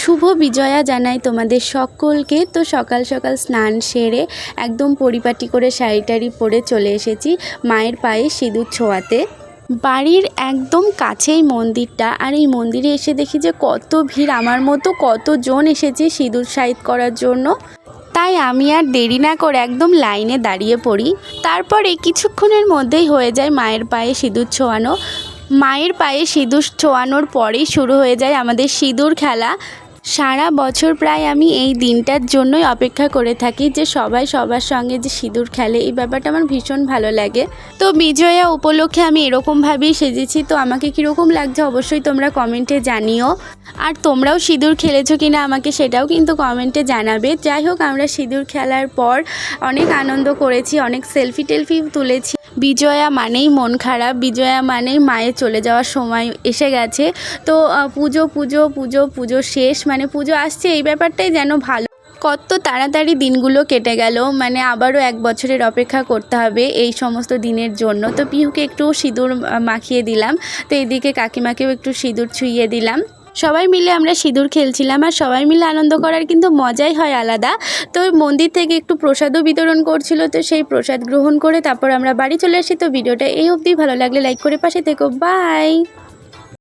শুভ বিজয়া জানাই তোমাদের সকলকে। তো সকাল সকাল স্নান সেরে একদম পরিপাটি করে শাড়ি টাড়ি পরে চলে এসেছি মায়ের পায়ে সিঁদুর ছোঁয়াতে। বাড়ির একদম কাছেই মন্দিরটা, আর এই মন্দিরে এসে দেখি যে কত ভিড়, আমার মতো কতজন এসেছে সিঁদুর শাইত করার জন্য। তাই আমি আর দেরি না করে একদম লাইনে দাঁড়িয়ে পড়ি। তারপরে কিছুক্ষণের মধ্যেই হয়ে যায় মায়ের পায়ে সিঁদুর ছোঁয়ানো। মায়ের পায়ে সিঁদুর ছোঁয়ানোর পরেই শুরু হয়ে যায় আমাদের সিঁদুর খেলা। সারা বছর প্রায় আমি এই দিনটার জন্যই অপেক্ষা করে থাকি যে সবাই সবার সঙ্গে যে সিঁদুর খেলে, এই ব্যাপারটা আমার ভীষণ ভালো লাগে। তো বিজয়া উপলক্ষে আমি এরকমভাবেই সেজেছি। তো আমাকে কীরকম লাগছে অবশ্যই তোমরা কমেন্টে জানিও। আর তোমরাও সিঁদুর খেলেছো কিনা আমাকে সেটাও কিন্তু কমেন্টে জানাবে। যাই হোক, আমরা সিঁদুর খেলার পর অনেক আনন্দ করেছি, অনেক সেলফি টেলফি তুলেছি। বিজয়া মানেই মন খারাপ, বিজয়া মানেই মায়ের চলে যাওয়ার সময় এসে গেছে। তো পুজো পুজো পুজো পুজো শেষ, মানে পুজো আসছে এই ব্যাপারটাই যেন ভালো। কত তাড়াতাড়ি দিনগুলো কেটে গেল, মানে আবারও 1 বছরের অপেক্ষা করতে হবে এই সমস্ত দিনের জন্য। তো পিহুকে একটু সিঁদুর মাখিয়ে দিলাম, তো এদিকে কাকিমাকেও একটু সিঁদুর ছুঁইয়ে দিলাম। সবাই মিলে আমরা সিঁদুর খেলছিলাম, আর সবাই মিলে আনন্দ করার কিন্তু মজাই হয় আলাদা। তো মন্দির থেকে একটু প্রসাদও বিতরণ করছিল, তো সেই প্রসাদ গ্রহণ করে তারপর আমরা বাড়ি চলে আসি। তো ভিডিওটা এই অবধি, ভালো লাগলে লাইক করে পাশে থেকো। বাই।